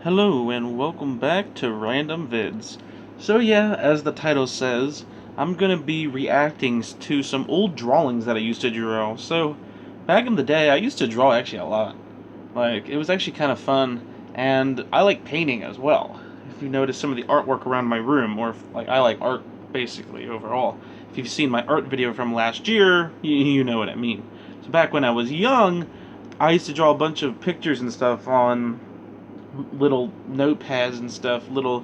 Hello and welcome back to Random Vids. So yeah, as the title says, I'm gonna be reacting to some old drawings that I used to draw. So, back in the day, I used to draw actually a lot. Like, it was actually kind of fun, and I like painting as well. If you notice some of the artwork around my room, or if, like, I like art basically overall. If you've seen my art video from last year, you know what I mean. So back when I was young, I used to draw a bunch of pictures and stuff on little notepads and stuff, little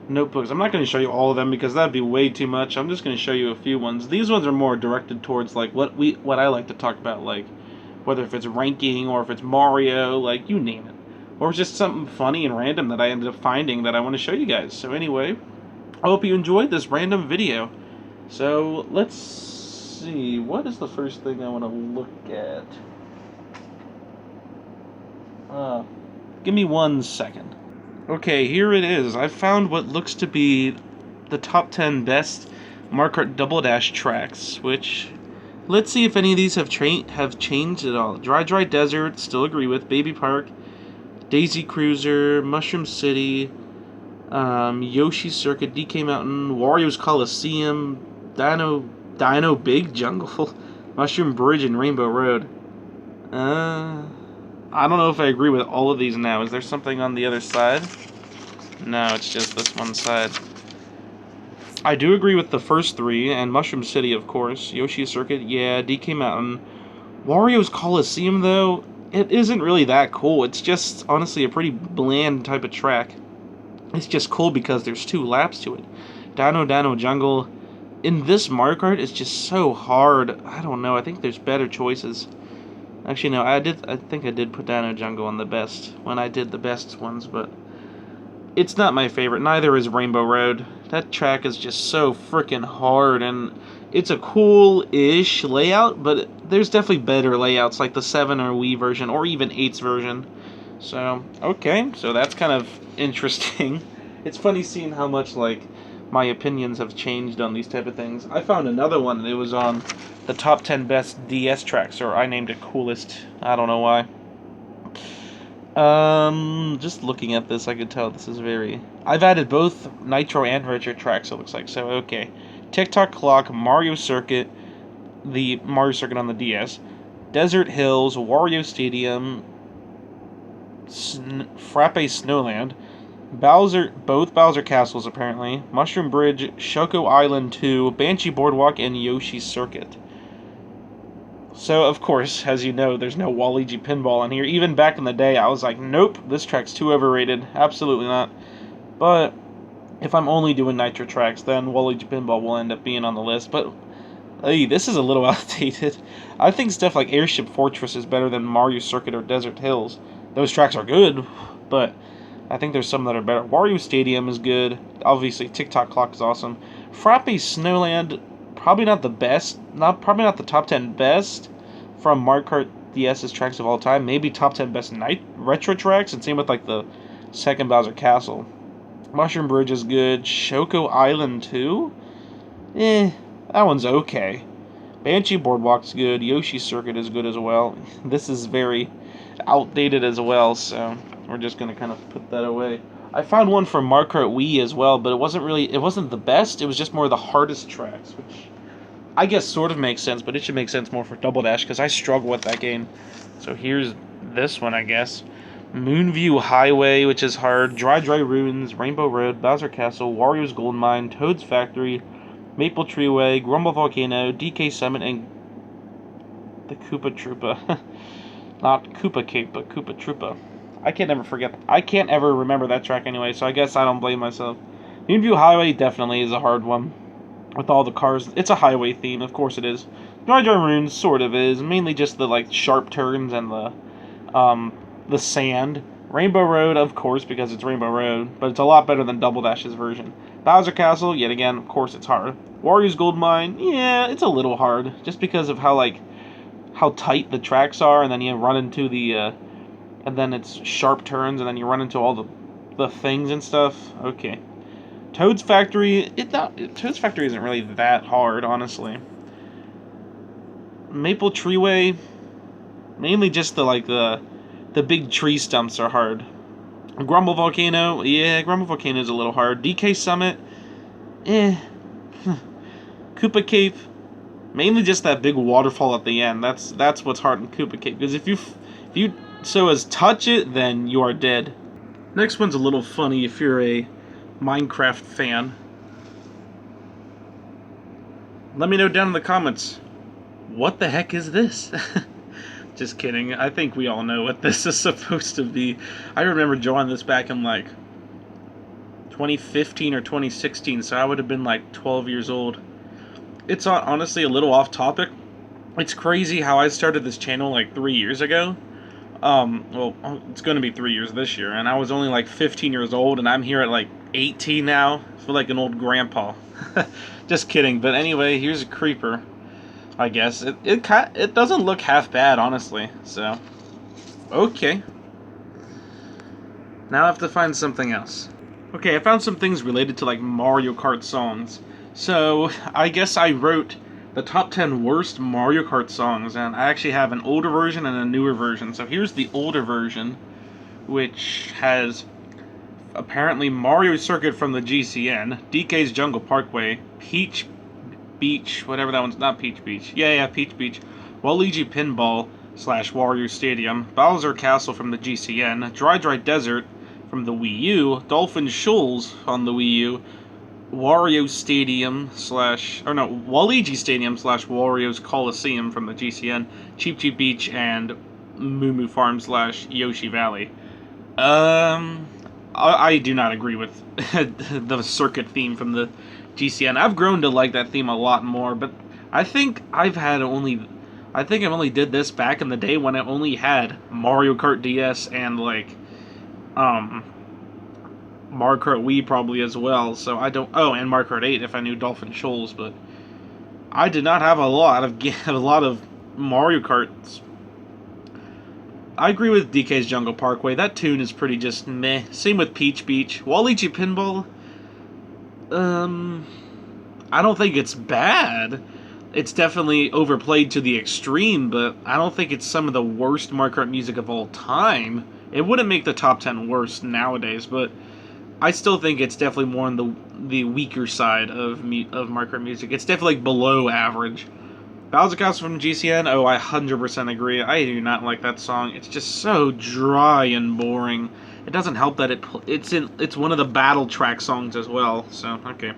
notebooks. I'm not going to show you all of them because that'd be way too much. I'm just going to show you a few ones. These ones are more directed towards like what I like to talk about, like whether if it's ranking or if it's Mario, like you name it, or it's just something funny and random that I ended up finding that I want to show you guys. So anyway, I hope you enjoyed this random video. So let's see, what is the first thing I want to look at? Give me 1 second. Okay, here it is. I found what looks to be the top 10 best Mario Kart Double Dash tracks, which, let's see if any of these have changed at all. Dry Dry Desert, still agree with. Baby Park, Daisy Cruiser, Mushroom City, Yoshi's Circuit, DK Mountain, Wario's Coliseum, Dino Big Jungle, Mushroom Bridge, and Rainbow Road. I don't know if I agree with all of these now. Is there something on the other side? No, it's just this one side. I do agree with the first three, and Mushroom City, of course. Yoshi's Circuit, yeah. DK Mountain. Wario's Coliseum, though, it isn't really that cool. It's just, honestly, a pretty bland type of track. It's just cool because there's 2 laps to it. Dino Jungle. In this Mario Kart, it's just so hard. I don't know. I think there's better choices. Actually, no, I think I did put Dino Jungle on the best when I did the best ones, but it's not my favorite. Neither is Rainbow Road. That track is just so freaking hard, and it's a cool-ish layout, but there's definitely better layouts, like the 7 or Wii version, or even 8's version. So, okay, so that's kind of interesting. It's funny seeing how much, like, my opinions have changed on these type of things. I found another one, it was on the top 10 best DS tracks, or I named it coolest. I don't know why. Just looking at this, I could tell this is very... I've added both Nitro and Retro tracks, it looks like, so okay. TikTok Clock, Mario Circuit, the Mario Circuit on the DS, Desert Hills, Wario Stadium, Frappe Snowland, both Bowser Castles apparently, Mushroom Bridge, Shoko Island 2, Banshee Boardwalk, and Yoshi's Circuit. So, of course, as you know, there's no Waluigi Pinball on here. Even back in the day, I was like, nope, this track's too overrated. Absolutely not. But if I'm only doing Nitro tracks, then Waluigi Pinball will end up being on the list. But, hey, this is a little outdated. I think stuff like Airship Fortress is better than Mario Circuit or Desert Hills. Those tracks are good, but I think there's some that are better. Wario Stadium is good. Obviously, TikTok Clock is awesome. Frappe Snowland, probably not the best. Probably not the top 10 best from Mario Kart DS's tracks of all time. Maybe top 10 best retro tracks, and same with like the second Bowser Castle. Mushroom Bridge is good. Shoko Island 2? That one's okay. Banshee Boardwalk's good. Yoshi's Circuit is good as well. This is very outdated as well, so we're just gonna kind of put that away. I found one from Mario Kart Wii as well, but it wasn't the best. It was just more the hardest tracks, which I guess sort of makes sense, but it should make sense more for Double Dash because I struggle with that game. So here's this one, I guess. Moonview Highway, which is hard. Dry Dry Ruins, Rainbow Road, Bowser Castle, Wario's Gold Mine, Toad's Factory, Maple Treeway, Grumble Volcano, DK Summit, and the Koopa Troopa. Not Koopa Cape, but Koopa Troopa. I can't ever remember that track anyway, so I guess I don't blame myself. Moonview Highway definitely is a hard one. With all the cars, it's a highway theme, of course it is. Dry Dry Ruins sort of is, mainly just the like sharp turns and the sand. Rainbow Road, of course, because it's Rainbow Road, but it's a lot better than Double Dash's version. Bowser Castle, yet again, of course it's hard. Wario's Gold Mine, yeah, it's a little hard, just because of how tight the tracks are, and then you run into and then it's sharp turns, and then you run into all the things and stuff. Okay. Toad's Factory, Toad's Factory isn't really that hard, honestly. Maple Treeway, mainly just the big tree stumps are hard. Grumble Volcano, yeah, Grumble Volcano is a little hard. DK Summit, eh. Koopa Cape, mainly just that big waterfall at the end. That's what's hard in Koopa Cape. Because if you so as touch it, then you are dead. Next one's a little funny if you're a Minecraft fan. Let me know down in the comments. What the heck is this? Just kidding. I think we all know what this is supposed to be. I remember drawing this back in like 2015 or 2016, so I would have been like 12 years old. It's honestly a little off topic. It's crazy how I started this channel like 3 years ago. Well, it's going to be 3 years this year, and I was only like 15 years old, and I'm here at like 18 now. I feel like an old grandpa. Just kidding. But anyway, here's a creeper. I guess it doesn't look half bad, honestly. So, okay. Now I have to find something else. Okay, I found some things related to like Mario Kart songs. So I guess I wrote the top 10 worst Mario Kart songs, and I actually have an older version and a newer version. So here's the older version, which has apparently Mario Circuit from the GCN, DK's Jungle Parkway, Peach Beach, whatever that one's, not Peach Beach. Yeah, Peach Beach. Waluigi Pinball / Wario Stadium, Bowser Castle from the GCN, Dry Desert from the Wii U, Dolphin Shoals on the Wii U, Wario Stadium / Waluigi Stadium / Wario's Coliseum from the GCN, Cheep Cheep Beach, and Moo Moo Farm / Yoshi Valley. I do not agree with the circuit theme from the GCN. I've grown to like that theme a lot more, but I think I've only did this back in the day when I only had Mario Kart DS and like Mario Kart Wii probably as well. So I don't. Oh, and Mario Kart 8 if I knew Dolphin Shoals, but I did not have a lot of Mario Karts. I agree with DK's Jungle Parkway. That tune is pretty just meh. Same with Peach Beach. Waluigi Pinball. I don't think it's bad. It's definitely overplayed to the extreme, but I don't think it's some of the worst Mario Kart music of all time. It wouldn't make the top 10 worst nowadays, but I still think it's definitely more on the weaker side of Mario Kart music. It's definitely like below average. Bowser Castle from GCN, oh, I 100% agree. I do not like that song. It's just so dry and boring. It doesn't help that it's one of the battle track songs as well, so, okay.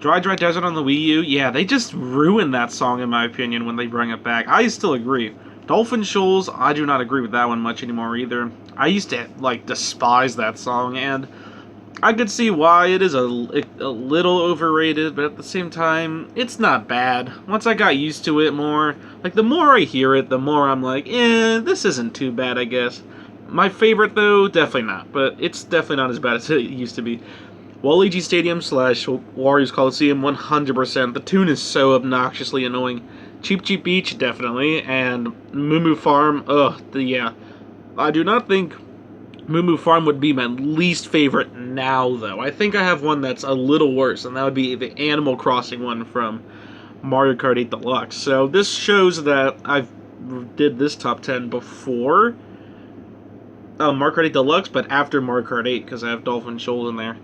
Dry Desert on the Wii U, yeah, they just ruined that song in my opinion when they bring it back. I still agree. Dolphin Shoals, I do not agree with that one much anymore either. I used to, like, despise that song, and I could see why it is a little overrated, but at the same time, it's not bad. Once I got used to it more, like, the more I hear it, the more I'm like, this isn't too bad, I guess. My favorite, though, definitely not, but it's definitely not as bad as it used to be. Waluigi Stadium / Wario's Coliseum, 100%. The tune is so obnoxiously annoying. Cheep Cheep Beach, definitely, and Moo Moo Farm, yeah. I do not think Moo Moo Farm would be my least favorite now, though. I think I have one that's a little worse, and that would be the Animal Crossing one from Mario Kart 8 Deluxe. So this shows that I've did this top 10 before Mario Kart 8 Deluxe, but after Mario Kart 8, because I have Dolphin Shoals in there.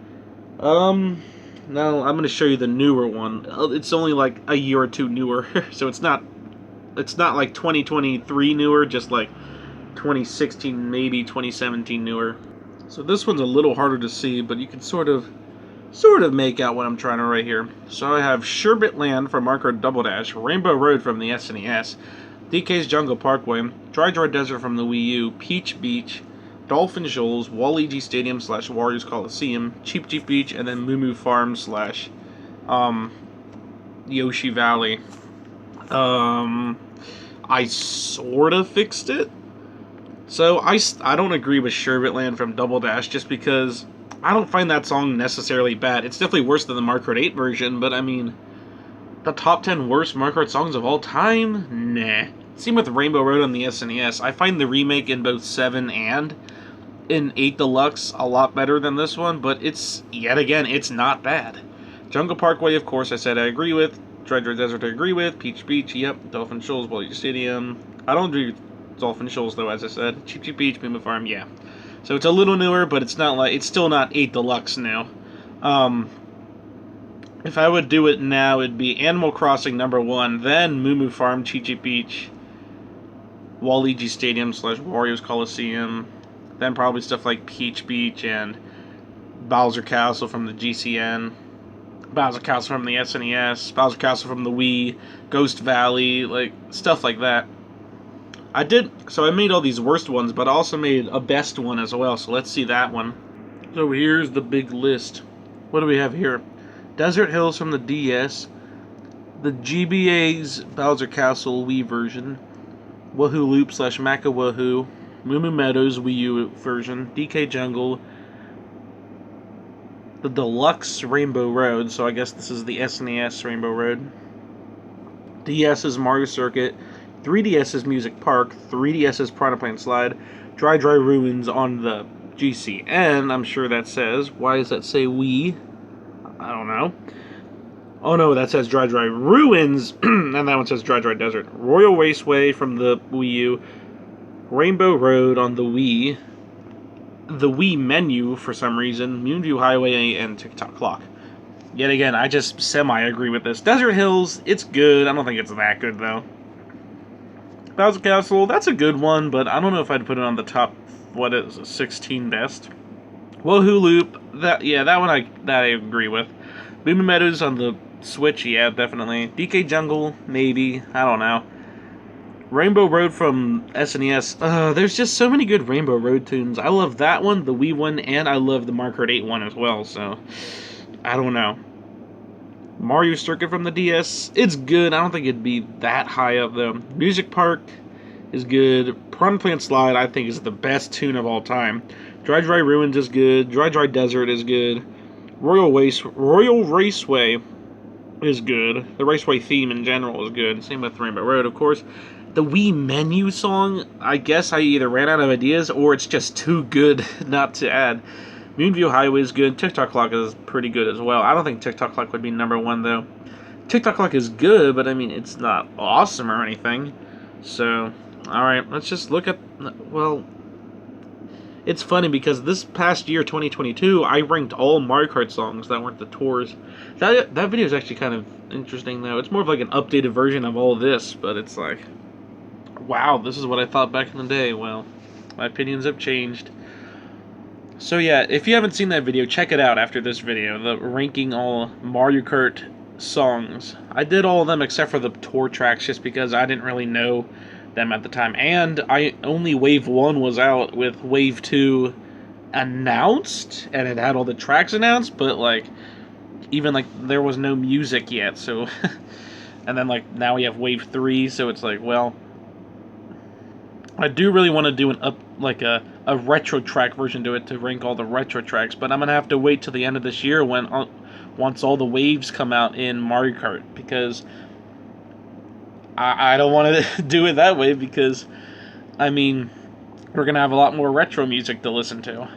Now I'm going to show you the newer one. It's only like a year or two newer, so it's not like 2023 newer, just like 2016, maybe 2017 newer. So this one's a little harder to see, but you can sort of make out what I'm trying to write here. So I have Sherbet Land from Mario Kart Double Dash, Rainbow Road from the SNES, DK's Jungle Parkway, Dry Desert from the Wii U, Peach Beach, Dolphin Shoals, Waluigi Stadium / Wario's Coliseum, Cheep Cheep Beach, and then Moo Moo Farm / Yoshi Valley. I sort of fixed it. So I don't agree with Sherbet Land from Double Dash just because I don't find that song necessarily bad. It's definitely worse than the Mario Kart 8 version, but I mean, the top 10 worst Mario Kart songs of all time? Nah. Same with Rainbow Road on the SNES. I find the remake in both 7 and in 8 Deluxe a lot better than this one, but yet again, it's not bad. Jungle Parkway, of course, I said I agree with. Dry Desert, I agree with. Peach Beach, yep. Dolphin Shoals, Waluigi Stadium. I don't agree with Dolphin Shoals, though, as I said. Cheep Cheep Beach, Moo Moo Farm, yeah. So it's a little newer, but it's not like it's still not 8 Deluxe now. If I would do it now, it'd be Animal Crossing #1, then Moo Moo Farm, Chi Chi Beach, Waluigi Stadium / Wario's Coliseum, then probably stuff like Peach Beach and Bowser Castle from the GCN, Bowser Castle from the SNES, Bowser Castle from the Wii, Ghost Valley, like stuff like that. So I made all these worst ones, but I also made a best one as well, so let's see that one. So here's the big list. What do we have here? Desert Hills from the DS, the GBA's Bowser Castle Wii version, Woohoo Loop / Macca Woohoo, Moo Moo Meadows Wii U version, DK Jungle, the Deluxe Rainbow Road, so I guess this is the SNES Rainbow Road, DS's Mario Circuit, 3DS's Music Park, 3DS's Piranha Plant Slide, Dry Dry Ruins on the GCN, I'm sure that says. Why does that say Wii? I don't know. Oh no, that says Dry Dry Ruins, and that one says Dry Dry Desert. Royal Raceway from the Wii U, Rainbow Road on the Wii, the Wii menu for some reason, Moonview Highway, and Tick-Tock Clock. Yet again, I just semi-agree with this. Desert Hills, it's good. I don't think it's that good, though. Bowser Castle, that's a good one, but I don't know if I'd put it on the top, 16 best. Woohoo Loop, that one I agree with. Moo Moo Meadows on the Switch, yeah, definitely. DK Jungle, maybe, I don't know. Rainbow Road from SNES, there's just so many good Rainbow Road tunes. I love that one, the Wii one, and I love the Mario Kart 8 one as well, so I don't know. Mario Circuit from the DS, it's good. I don't think it'd be that high up, though. Music Park is good. Piranha Plant Slide, I think, is the best tune of all time. Dry Dry Ruins is good. Dry Dry Desert is good. Royal Raceway is good. The Raceway theme in general is good. Same with Rainbow Road, of course. The Wii menu song, I guess I either ran out of ideas or it's just too good not to add. Moonview Highway is good. Tick-Tock Clock is pretty good as well. I don't think Tick-Tock Clock would be #1, though. Tick-Tock Clock is good, but I mean, it's not awesome or anything. So, alright, let's just look at, well, it's funny because this past year, 2022, I ranked all Mario Kart songs that weren't the tours. That video is actually kind of interesting, though. It's more of like an updated version of all this, but it's like, wow, this is what I thought back in the day. Well, my opinions have changed. So yeah, if you haven't seen that video, check it out after this video, the ranking all Mario Kart songs. I did all of them except for the tour tracks just because I didn't really know them at the time. And only Wave 1 was out with Wave 2 announced, and it had all the tracks announced, but like, even like, there was no music yet, so, and then like, now we have Wave 3, so it's like, well, I do really want to do a retro track version to it to rank all the retro tracks, but I'm going to have to wait till the end of this year when once all the waves come out in Mario Kart, because I don't want to do it that way, because, I mean, we're going to have a lot more retro music to listen to.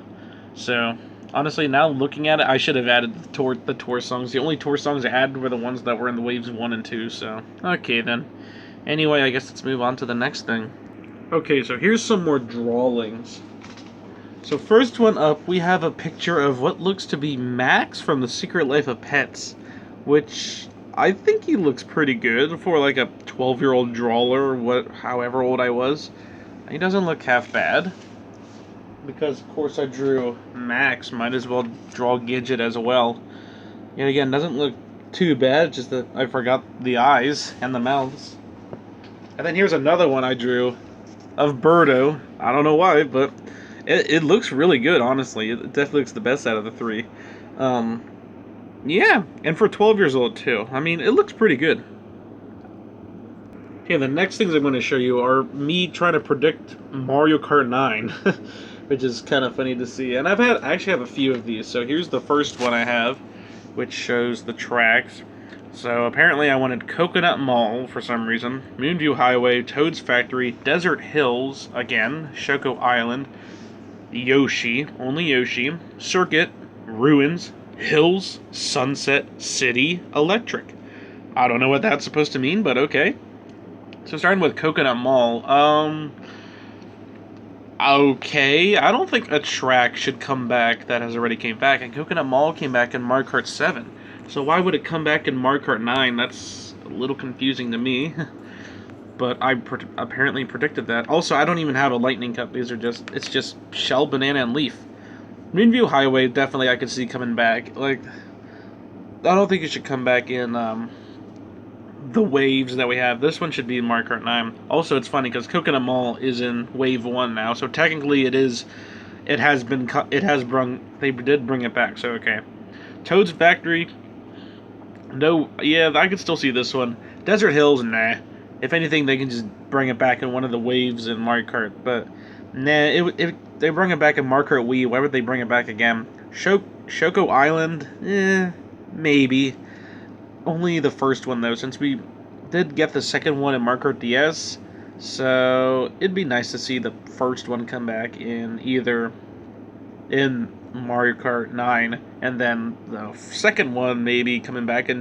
So, honestly, now looking at it, I should have added the tour songs. The only tour songs I added were the ones that were in the Waves 1 and 2, so, okay then. Anyway, I guess let's move on to the next thing. Okay, so here's some more drawings. So first one up, we have a picture of what looks to be Max from The Secret Life of Pets, which I think he looks pretty good for like a 12-year-old drawer, however old I was. He doesn't look half bad. Because, of course, I drew Max, might as well draw Gidget as well. Yet again, doesn't look too bad, just that I forgot the eyes and the mouths. And then here's another one I drew of Birdo. I don't know why, but it looks really good, honestly. It definitely looks the best out of the three. Yeah, and for 12 years old, too. I mean, it looks pretty good. Okay, the next things I'm going to show you are me trying to predict Mario Kart 9, which is kind of funny to see. And I actually have a few of these. So here's the first one I have, which shows the tracks. So apparently I wanted Coconut Mall for some reason, Moonview Highway, Toad's Factory, Desert Hills, again, Choco Island, Yoshi, only Yoshi, Circuit, Ruins, Hills, Sunset, City, Electric. I don't know what that's supposed to mean, but okay. So starting with Coconut Mall, Okay, I don't think a track should come back that has already came back. And Coconut Mall came back in Mario Kart 7. So why would it come back in Mario Kart 9? That's a little confusing to me. But I apparently predicted that. Also, I don't even have a Lightning Cup. It's just Shell, Banana, and Leaf. Moonview Highway, definitely I could see coming back. Like, I don't think it should come back in the waves that we have. This one should be in Mario Kart 9. Also, it's funny because Coconut Mall is in Wave 1 now, so technically it is. It has been. It has brung. They did bring it back, so okay. Toad's Factory. No, yeah, I could still see this one. Desert Hills, nah. If anything, they can just bring it back in one of the waves in Mario Kart, but nah. They bring it back in Mario Kart Wii. Why would they bring it back again? Shoko Island, maybe. Only the first one, though, since we did get the second one in Mario Kart DS, so it'd be nice to see the first one come back in either in Mario Kart 9, and then the second one maybe coming back in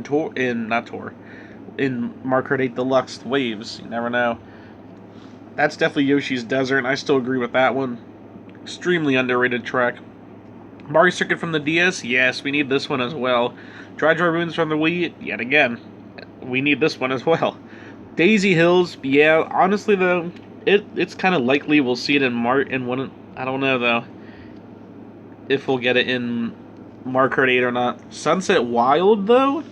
in Mario Kart 8 Deluxe Waves. You never know. That's definitely Yoshi's Desert, and I still agree with that one. Extremely underrated track. Mario Circuit from the DS, yes, we need this one as well. Dry Ruins from the Wii, yet again, we need this one as well. Daisy Hills, yeah, honestly though, it's kind of likely we'll see it in one. I don't know though if we'll get it in Mario Kart 8 or not. Sunset Wild though,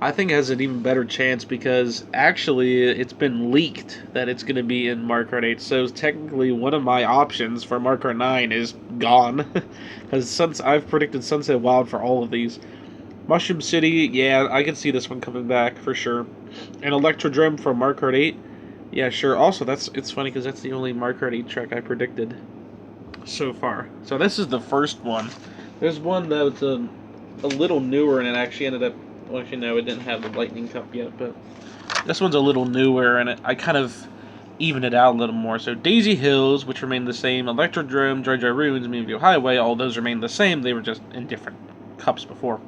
I think has an even better chance because actually it's been leaked that it's going to be in Mario Kart 8. So technically one of my options for Mario Kart 9 is gone because since I've predicted Sunset Wild for all of these. Mushroom City, yeah, I can see this one coming back for sure. And Electrodrome from Mario Kart 8, yeah, sure. Also, it's funny because that's the only Mario Kart 8 track I predicted so far. So this is the first one. There's one that's a little newer, and it actually ended up. Well, actually, no, it didn't have the Lightning Cup yet, but this one's a little newer, and I kind of even it out a little more. So Daisy Hills, which remain the same, Electrodrome, Dry Ruins, Moonview Highway, all those remain the same. They were just in different cups before.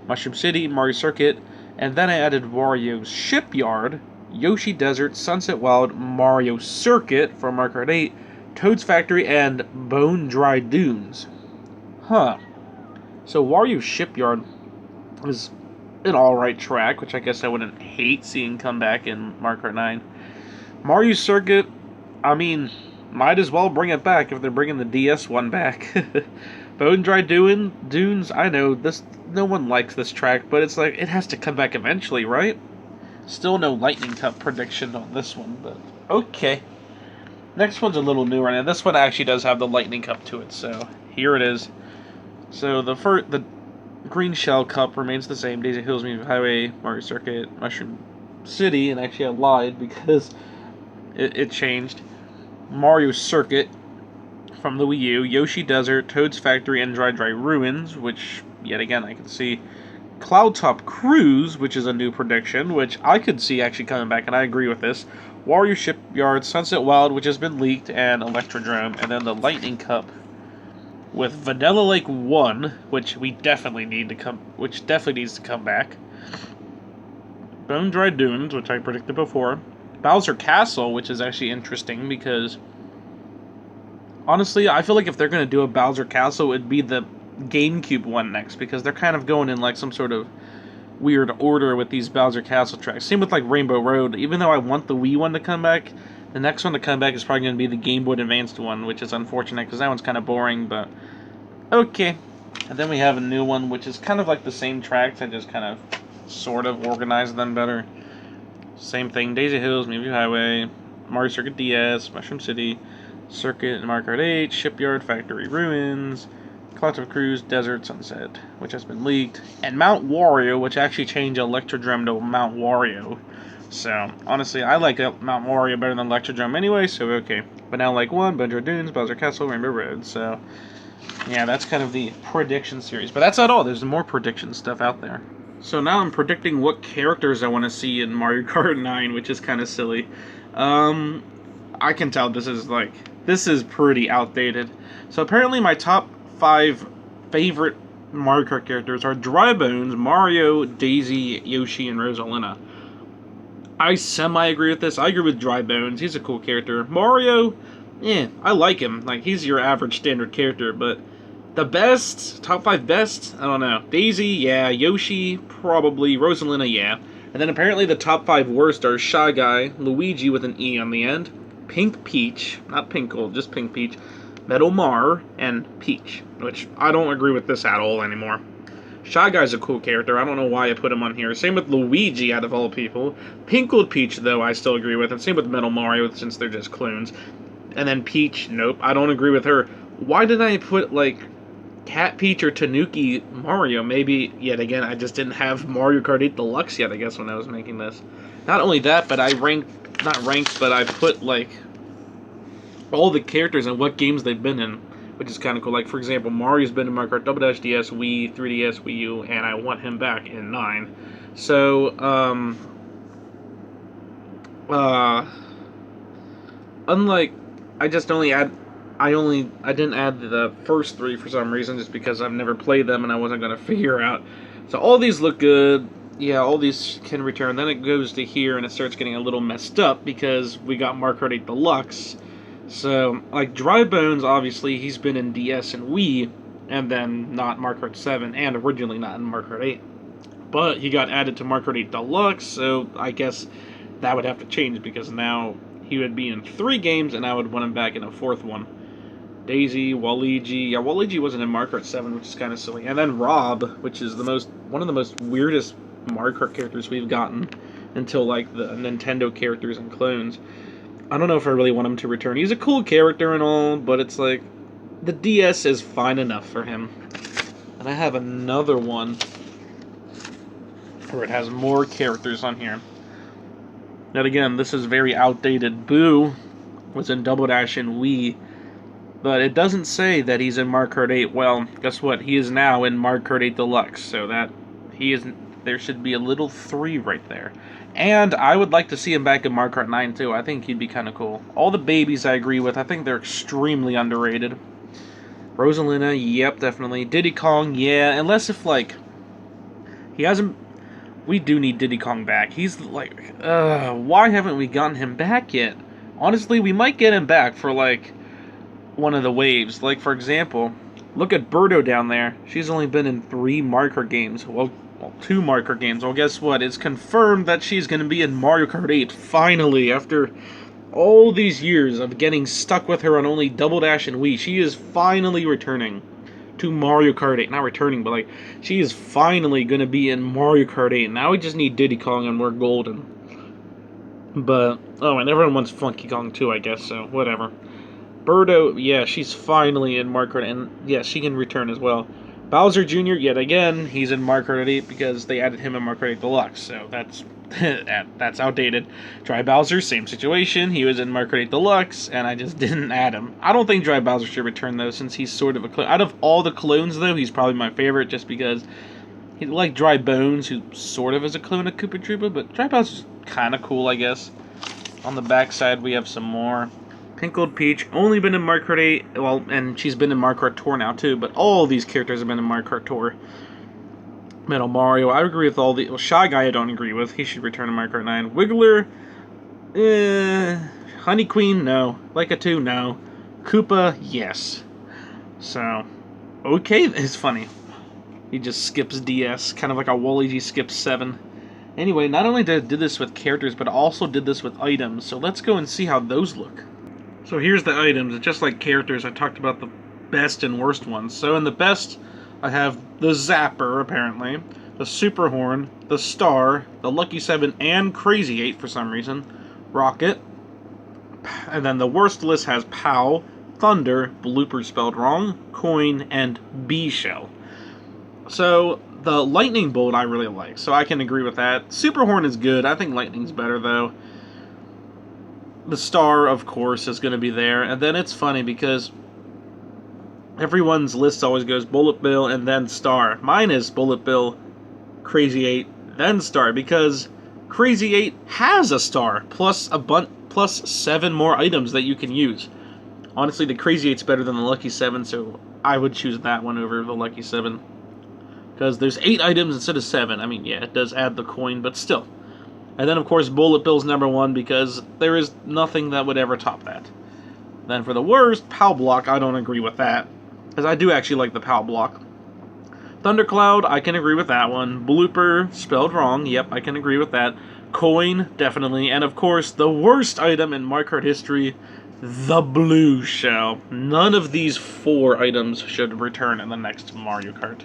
Mushroom City, Mario Circuit, and then I added Wario's Shipyard, Yoshi Desert, Sunset Wild, Mario Circuit for Mario Kart 8, Toad's Factory, and Bone Dry Dunes. Huh. So Wario's Shipyard is an alright track, which I guess I wouldn't hate seeing come back in Mario Kart 9. Mario Circuit, I mean, might as well bring it back if they're bringing the DS one back. Bone Dry Dunes, I know, no one likes this track, but it's like, it has to come back eventually, right? Still no Lightning Cup prediction on this one, but okay. Next one's a little newer, and this one actually does have the Lightning Cup to it, so here it is. So the Green Shell Cup remains the same, Daisy Hills, Moonview Highway, Mario Circuit, Mushroom City, and actually I lied because it changed. Mario Circuit from the Wii U, Yoshi Desert, Toad's Factory, and Dry Ruins, which, yet again, I can see. Cloud Top Cruise, which is a new prediction, which I could see actually coming back, and I agree with this. Wario Shipyard, Sunset Wild, which has been leaked, and Electrodrome, and then the Lightning Cup with Vanilla Lake 1, which we definitely need to which definitely needs to come back. Bone Dry Dunes, which I predicted before. Bowser Castle, which is actually interesting because honestly, I feel like if they're going to do a Bowser Castle, it'd be the GameCube one next, because they're kind of going in like some sort of weird order with these Bowser Castle tracks. Same with like Rainbow Road. Even though I want the Wii one to come back, the next one to come back is probably going to be the Game Boy Advanced one, which is unfortunate because that one's kind of boring, but okay. And then we have a new one, which is kind of like the same tracks, I just kind of sort of organize them better. Same thing, Daisy Hills, Moonview Highway, Mario Circuit DS, Mushroom City, Circuit and Mario Kart 8, Shipyard, Factory Ruins, Cloud of Cruise, Desert, Sunset, which has been leaked, and Mount Wario, which actually changed Electrodrome to Mount Wario. So, honestly, I like Mount Wario better than Electrodrome anyway, so okay. But now, like 1, Bone Dry Dunes, Bowser Castle, Rainbow Road, so yeah, that's kind of the prediction series. But that's not all, there's more prediction stuff out there. So now I'm predicting what characters I want to see in Mario Kart 9, which is kind of silly. I can tell this is pretty outdated. So apparently my top 5 favorite Mario Kart characters are Dry Bones, Mario, Daisy, Yoshi, and Rosalina. I semi-agree with this. I agree with Dry Bones. He's a cool character. Mario, I like him. Like, he's your average standard character, but the best, top 5 best, I don't know. Daisy, yeah. Yoshi, probably. Rosalina, yeah. And then apparently the top 5 worst are Shy Guy, Luigi with an E on the end, Pink Peach, not Pink Gold, just Pink Peach, Metal Mar, and Peach, which I don't agree with this at all anymore. Shy Guy's a cool character. I don't know why I put him on here. Same with Luigi, out of all people. Pink Gold Peach, though, I still agree with. And same with Metal Mario, since they're just clones. And then Peach, nope, I don't agree with her. Why did I put, like, Cat Peach or Tanuki Mario? Maybe, yet again, I just didn't have Mario Kart 8 Deluxe yet, I guess, when I was making this. Not only that, but I but I put, like, all the characters and what games they've been in, which is kind of cool. Like, for example, Mario's been in Mario Kart Double Dash DS, Wii, 3DS, Wii U, and I want him back in 9. So, unlike, I didn't add the first 3 for some reason, just because I've never played them and I wasn't going to figure out. So all these look good. Yeah, all these can return. Then it goes to here and it starts getting a little messed up because we got Mario Kart 8 Deluxe. So, like, Dry Bones, obviously, he's been in DS and Wii, and then not Mario Kart 7, and originally not in Mario Kart 8. But he got added to Mario Kart 8 Deluxe, so I guess that would have to change, because now he would be in 3 games, and I would want him back in a 4th one. Daisy, Waluigi. Yeah, Waluigi wasn't in Mario Kart 7, which is kind of silly. And then Rob, which is one of the most weirdest Mario Kart characters we've gotten until, like, the Nintendo characters and clones. I don't know if I really want him to return. He's a cool character and all, but it's like, the DS is fine enough for him. And I have another one where it has more characters on here. Now again, this is very outdated. Boo was in Double Dash and Wii, but it doesn't say that he's in Mario Kart 8. Well, guess what? He is now in Mario Kart 8 Deluxe, so that he isn't. There should be a little 3 right there. And I would like to see him back in Mario Kart 9 too. I think he'd be kind of cool. All the babies I agree with. I think they're extremely underrated. Rosalina, yep, definitely. Diddy Kong, yeah. Unless if, like, he hasn't. We do need Diddy Kong back. He's like, why haven't we gotten him back yet? Honestly, we might get him back for, like, one of the waves. Like, for example, look at Birdo down there. She's only been in 3 Mario Kart games. Well, 2 Mario Kart games. Well, guess what? It's confirmed that she's going to be in Mario Kart 8, finally, after all these years of getting stuck with her on only Double Dash and Wii. She is finally returning to Mario Kart 8. Not returning, but, like, she is finally going to be in Mario Kart 8. Now we just need Diddy Kong and we're golden. But, oh, and everyone wants Funky Kong too, I guess, so whatever. Birdo, yeah, she's finally in Mario Kart, and yeah, she can return as well. Bowser Jr., yet again, he's in Mario Kart 8 because they added him in Mario Kart 8 Deluxe, so that's that's outdated. Dry Bowser, same situation. He was in Mario Kart 8 Deluxe, and I just didn't add him. I don't think Dry Bowser should return, though, since he's sort of a clone. Out of all the clones, though, he's probably my favorite, just because he's like Dry Bones, who sort of is a clone of Koopa Troopa, but Dry Bowser's kind of cool, I guess. On the backside, we have some more. Pink Gold Peach, only been in Mario Kart 8, well, and she's been in Mario Kart Tour now, too, but all these characters have been in Mario Kart Tour. Metal Mario, I agree with all the... Well, Shy Guy I don't agree with, he should return to Mario Kart 9. Wiggler, Honey Queen, no. Leica 2, no. Koopa, yes. So, okay, it's funny. He just skips DS, kind of like a Waluigi skips 7. Anyway, not only did this with characters, but also did this with items, so let's go and see how those look. So here's the items. Just like characters, I talked about the best and worst ones. So in the best, I have the Zapper, apparently, the Super Horn, the Star, the Lucky 7, and Crazy 8 for some reason, Rocket, and then the worst list has Pow, Thunder, Blooper spelled wrong, Coin, and B-Shell. So the Lightning Bolt I really like, so I can agree with that. Super Horn is good. I think Lightning's better, though. The Star, of course, is going to be there. And then it's funny because everyone's list always goes Bullet Bill and then Star. Mine is Bullet Bill, Crazy 8, then Star, because Crazy 8 has a star, plus 7 more items that you can use. Honestly, the Crazy 8's better than the Lucky 7, so I would choose that one over the Lucky 7. Because there's 8 items instead of 7. I mean, yeah, it does add the coin, but still. And then, of course, Bullet Bill's number 1, because there is nothing that would ever top that. Then for the worst, POW Block, I don't agree with that. Because I do actually like the POW Block. Thundercloud, I can agree with that one. Blooper, spelled wrong, yep, I can agree with that. Coin, definitely. And of course, the worst item in Mario Kart history, the blue shell. None of these 4 items should return in the next Mario Kart.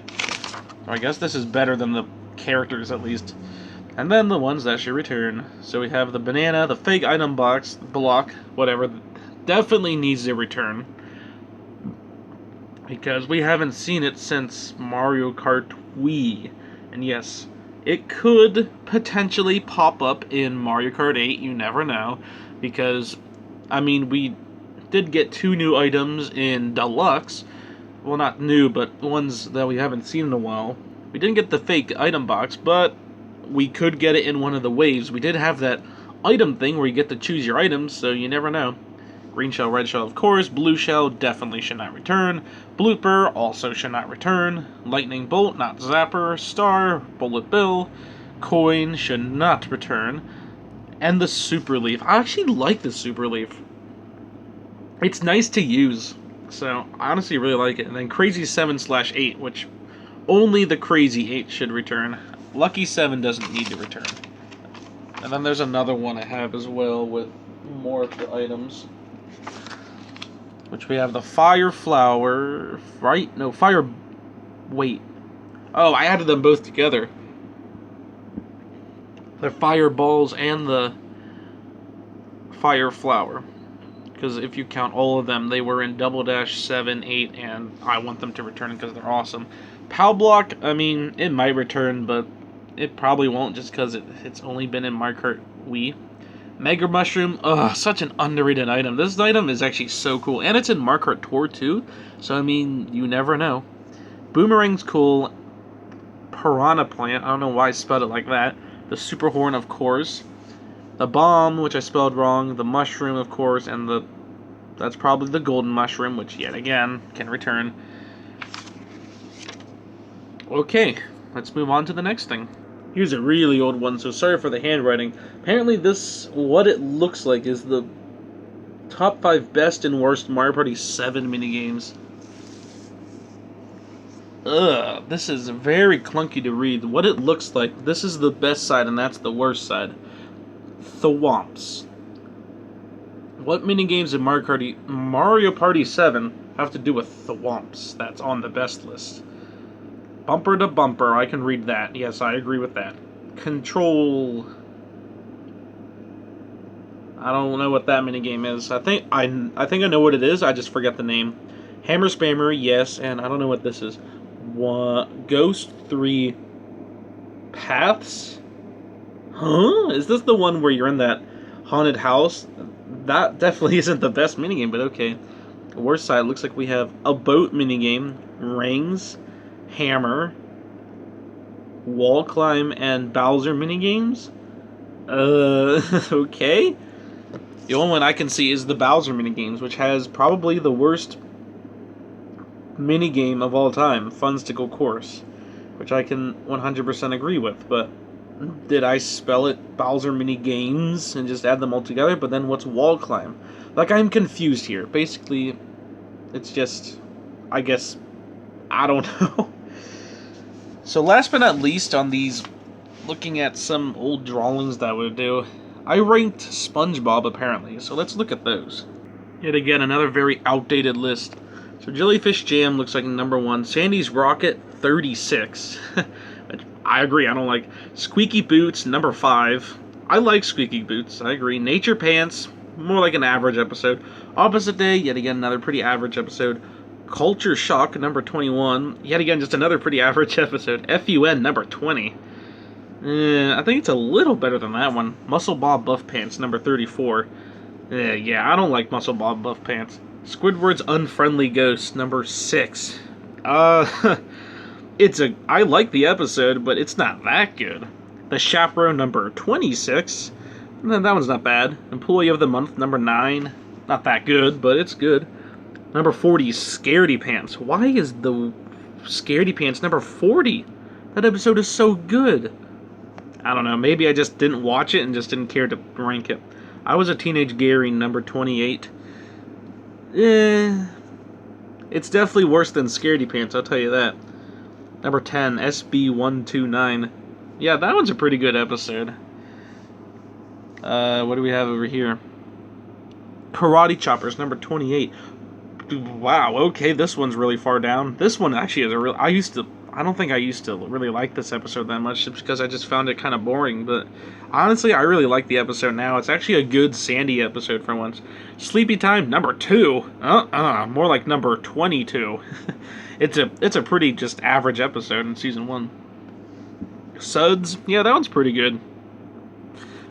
So I guess this is better than the characters, at least. And then the ones that should return. So we have the banana, the fake item box, block, whatever. Definitely needs to return. Because we haven't seen it since Mario Kart Wii. And yes, it could potentially pop up in Mario Kart 8, you never know. Because, I mean, we did get 2 new items in Deluxe. Well, not new, but ones that we haven't seen in a while. We didn't get the fake item box, but we could get it in one of the waves. We did have that item thing where you get to choose your items, so you never know. Green shell, red shell, of course. Blue shell definitely should not return. Blooper also should not return. Lightning bolt, not zapper. Star, bullet bill. Coin should not return. And the super leaf. I actually like the super leaf. It's nice to use. So, I honestly really like it. And then Crazy 7/8, which only the Crazy 8 should return. Lucky 7 doesn't need to return. And then there's another one I have as well with more of the items. Which we have the Fire Flower, right? No, Fire... Wait. Oh, I added them both together. The Fireballs and the Fire Flower. Because if you count all of them, they were in Double Dash 7, 8, and I want them to return because they're awesome. POW Block, I mean, it might return, but it probably won't just because it's only been in Mario Kart Wii. Mega Mushroom, ugh, such an underrated item. This item is actually so cool, and it's in Mario Kart Tour too, so I mean, you never know. Boomerang's cool. Piranha Plant, I don't know why I spelled it like that. The Super Horn, of course. The Bomb, which I spelled wrong. The Mushroom, of course, and that's probably the Golden Mushroom, which yet again can return. Okay, let's move on to the next thing. Here's a really old one, so sorry for the handwriting. Apparently this, what it looks like, is the top 5 best and worst Mario Party 7 minigames. Ugh, this is very clunky to read. What it looks like, this is the best side and that's the worst side. Thwomps. What minigames in Mario Party 7 have to do with Thwomps? That's on the best list. Bumper to Bumper, I can read that. Yes, I agree with that. Control... I don't know what that minigame is. I think I know what it is, I just forget the name. Hammer Spammer, yes, and I don't know what this is. Ghost 3 Paths? Huh? Is this the one where you're in that haunted house? That definitely isn't the best minigame, but okay. The worst side, looks like we have a boat minigame, rings, hammer, wall climb, and Bowser minigames? Okay. The only one I can see is the Bowser minigames, which has probably the worst minigame of all time, Funsticle Course, which I can 100% agree with, but did I spell it Bowser minigames and just add them all together? But then what's wall climb? Like, I'm confused here. Basically, it's just, I guess, I don't know. So last but not least on these, looking at some old drawings that I would do, I ranked SpongeBob apparently, so let's look at those. Yet again, another very outdated list. So Jellyfish Jam looks like number 1. Sandy's Rocket, 36. I agree, I don't like. Squeaky Boots, number 5. I like Squeaky Boots, I agree. Nature Pants, more like an average episode. Opposite Day, yet again, another pretty average episode. Culture Shock, number 21. Yet again, just another pretty average episode. FUN, number 20. I think it's a little better than that one. Muscle Bob Buff Pants, number 34. Yeah, I don't like Muscle Bob Buff Pants. Squidward's Unfriendly Ghost, number 6. I like the episode, but it's not that good. The Chaperone, number 26. That one's not bad. Employee of the Month, number 9. Not that good, but it's good. Number 40, Scaredy Pants. Why is the Scaredy Pants number 40? That episode is so good. I don't know, maybe I just didn't watch it and just didn't care to rank it. I Was a Teenage Gary, number 28. It's definitely worse than Scaredy Pants, I'll tell you that. Number 10, SB129. Yeah, that one's a pretty good episode. What do we have over here? Karate Choppers, number 28. Wow, okay, this one's really far down. This one actually is a real... I don't think I used to really like this episode that much, just because I just found it kind of boring, but honestly, I really like the episode now. It's actually a good Sandy episode for once. Sleepy Time, number 2. More like number 22. It's a pretty just average episode in season 1. Suds, yeah, that one's pretty good.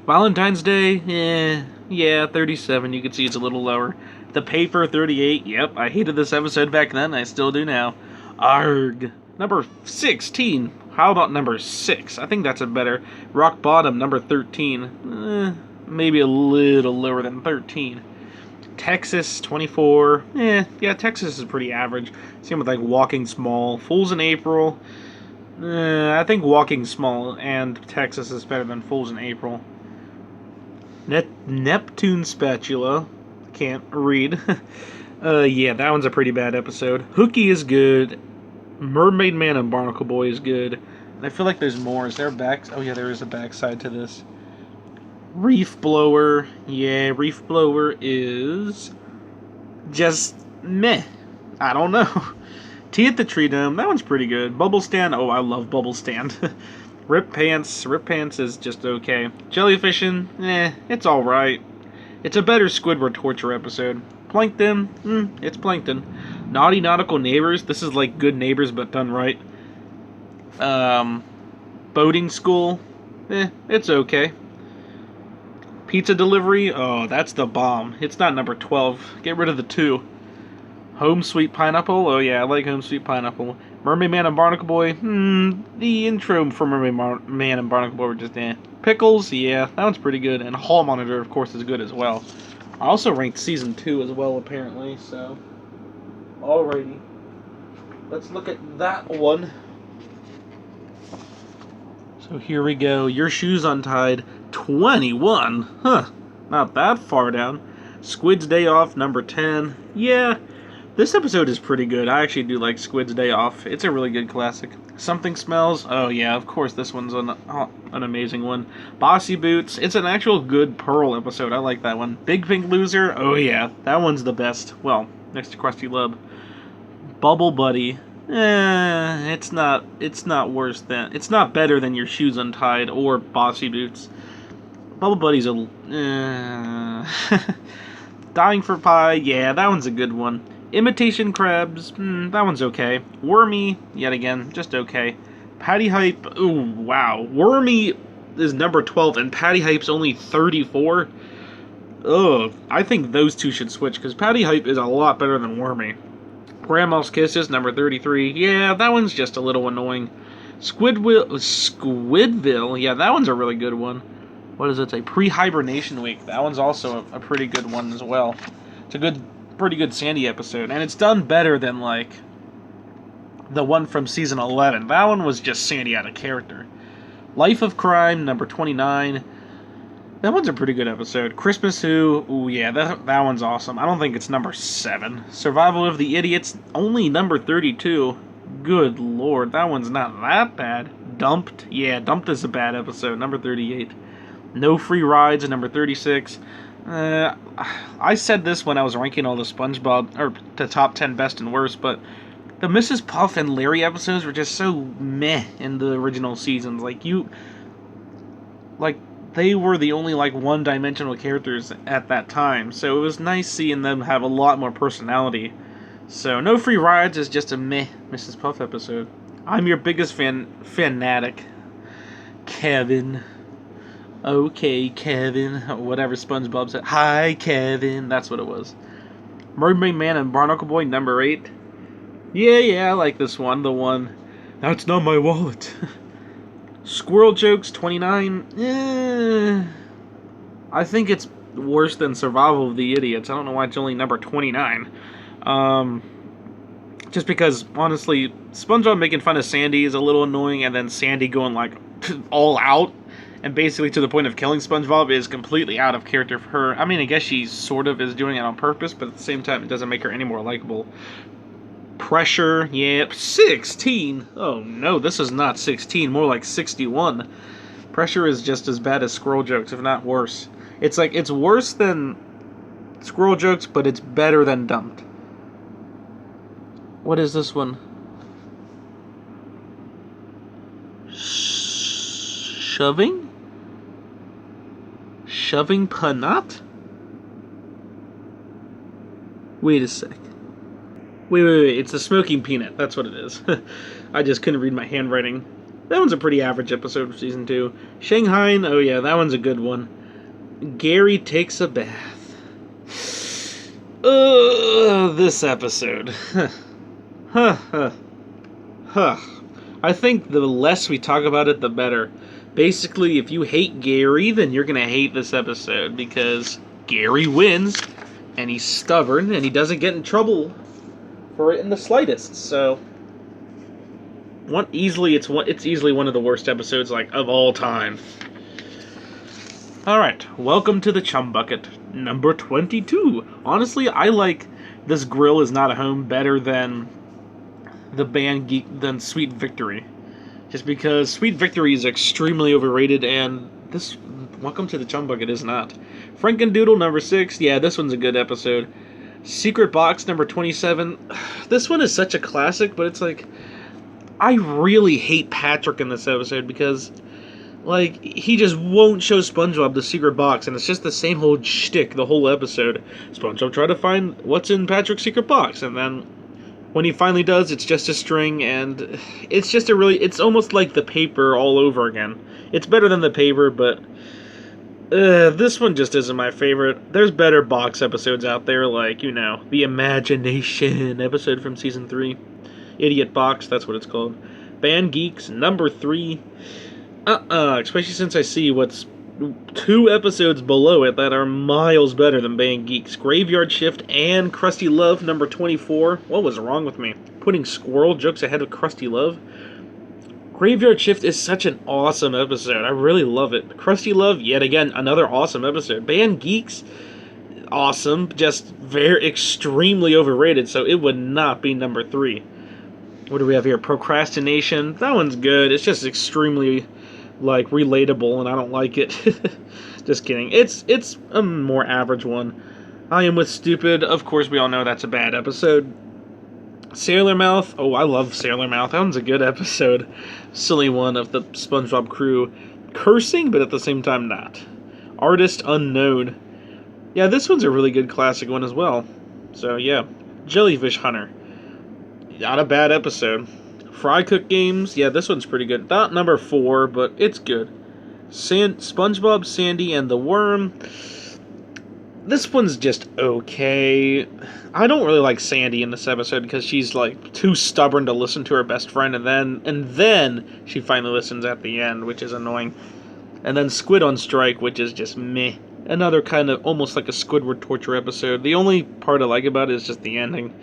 Valentine's Day, yeah, 37. You can see it's a little lower. The Paper, 38. Yep, I hated this episode back then. I still do now. Arg. Number 16. How about number 6? I think that's a better. Rock Bottom, number 13. Maybe a little lower than 13. Texas, 24. Yeah, Texas is pretty average. Same with like Walking Small. Fools in April. I think Walking Small and Texas is better than Fools in April. Neptune Spatula. Can't read. Yeah, that one's a pretty bad episode. Hooky is good. Mermaid Man and Barnacle Boy is good. And I feel like there's more. Is there a back? Oh yeah, there is a backside to this. Reef Blower. Yeah, Reef Blower is just meh. I don't know. Tea at the Tree Dome. That one's pretty good. Bubble Stand. Oh, I love Bubble Stand. Rip Pants. Rip Pants is just okay. Jellyfishing. It's alright. It's a better Squidward torture episode. Plankton, it's Plankton. Naughty Nautical Neighbors, this is like Good Neighbors but done right. Boating School, it's okay. Pizza Delivery, oh, that's the bomb. It's not number 12. Get rid of the 2. Home Sweet Pineapple, oh yeah, I like Home Sweet Pineapple. Mermaid Man and Barnacle Boy, the intro for Mermaid Man and Barnacle Boy were just Pickles, yeah, that one's pretty good. And Hall Monitor, of course, is good as well. I also ranked season 2 as well, apparently, so. Alrighty. Let's look at that one. So here we go. Your Shoes Untied, 21. Huh. Not that far down. Squid's Day Off, number 10. Yeah. This episode is pretty good. I actually do like Squid's Day Off. It's a really good classic. Something Smells. Oh yeah, of course this one's an amazing one. Bossy Boots. It's an actual good Pearl episode. I like that one. Big Pink Loser. Oh yeah, that one's the best. Well, next to Krusty Lub. Bubble Buddy. It's not worse than. It's not better than Your Shoes Untied or Bossy Boots. Bubble Buddy's a. Dying for Pie. Yeah, that one's a good one. Imitation Crabs, that one's okay. Wormy, yet again, just okay. Patty Hype, ooh, wow. Wormy is number 12 and Patty Hype's only 34. Ugh, I think those two should switch because Patty Hype is a lot better than Wormy. Grandma's Kisses, number 33. Yeah, that one's just a little annoying. Squidville, yeah, that one's a really good one. What does it say? Pre-hibernation week. That one's also a pretty good one as well. It's a pretty good Sandy episode, and it's done better than like the one from season 11. That one was just Sandy out of character. Life of Crime, number 29. That one's a pretty good episode. Christmas Who, ooh yeah, that one's awesome. I don't think it's number 7. Survival of the Idiots, only number 32. Good lord, that one's not that bad. Dumped, yeah, Dumped is a bad episode, number 38. No Free Rides, number 36. I said this when I was ranking all the SpongeBob, or the top 10 best and worst, but the Mrs. Puff and Larry episodes were just so meh in the original seasons. They were the only, one-dimensional characters at that time, so it was nice seeing them have a lot more personality. So, No Free Rides is just a meh Mrs. Puff episode. I'm your biggest fanatic, Kevin. Okay, Kevin. Whatever SpongeBob said. Hi, Kevin. That's what it was. Mermaid Man and Barnacle Boy, number 8. Yeah, I like this one. The one. That's not my wallet. Squirrel Jokes, 29. I think it's worse than Survival of the Idiots. I don't know why it's only number 29. Just because, honestly, SpongeBob making fun of Sandy is a little annoying, and then Sandy going, all out and basically to the point of killing SpongeBob is completely out of character for her. I mean, I guess she sort of is doing it on purpose, but at the same time, it doesn't make her any more likable. Pressure, yep, 16. Oh no, this is not 16, more like 61. Pressure is just as bad as Squirrel Jokes, if not worse. It's like, it's worse than Squirrel Jokes, but it's better than Dumped. What is this one? Shoving? Shoving Panat? Wait a sec. Wait, it's a smoking peanut. That's what it is. I just couldn't read my handwriting. That one's a pretty average episode of Season 2. Shanghai, oh yeah, that one's a good one. Gary takes a bath. This episode. I think the less we talk about it, the better. Basically, if you hate Gary, then you're going to hate this episode, because Gary wins, and he's stubborn, and he doesn't get in trouble for it in the slightest. So, it's easily one of the worst episodes of all time. Alright, welcome to the Chum Bucket, number 22. Honestly, I like This Grill Is Not a Home better than than Sweet Victory. Just because Sweet Victory is extremely overrated, and this Welcome to the Chum Bucket is not. Frankendoodle, number 6. Yeah, this one's a good episode. Secret Box, number 27. This one is such a classic, but it's like, I really hate Patrick in this episode because, like, he just won't show SpongeBob the secret box, and it's just the same whole shtick the whole episode. SpongeBob try to find what's in Patrick's secret box, and then when he finally does, it's just a string, and it's just it's almost like The Paper all over again. It's better than The Paper, but this one just isn't my favorite. There's better box episodes out there, like, the Imagination episode from Season 3. Idiot Box, that's what it's called. Band Geeks, number 3. Especially since I see what's 2 episodes below it that are miles better than Band Geeks. Graveyard Shift and Krusty Love, number 24. What was wrong with me? Putting Squirrel Jokes ahead of Krusty Love? Graveyard Shift is such an awesome episode. I really love it. Krusty Love, yet again, another awesome episode. Band Geeks, awesome, just very extremely overrated, so it would not be number 3. What do we have here? Procrastination. That one's good. It's just extremely, relatable, and I don't like it. Just kidding. It's a more average one. I Am With Stupid. Of course, we all know that's a bad episode. Sailor Mouth. Oh, I love Sailor Mouth. That one's a good episode. Silly one of the SpongeBob crew. Cursing, but at the same time not. Artist Unknown. Yeah, this one's a really good classic one as well. So, yeah. Jellyfish Hunter. Not a bad episode. Fry Cook Games. Yeah, this one's pretty good. Not number 4, but it's good. SpongeBob, Sandy, and the Worm. This one's just okay. I don't really like Sandy in this episode because she's too stubborn to listen to her best friend, and then she finally listens at the end, which is annoying. And then Squid on Strike, which is just meh. Another kind of almost like a Squidward torture episode. The only part I like about it is just the ending.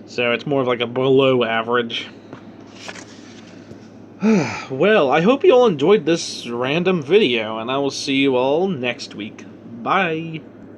So it's more of a below average. Well, I hope you all enjoyed this random video, and I will see you all next week. Bye!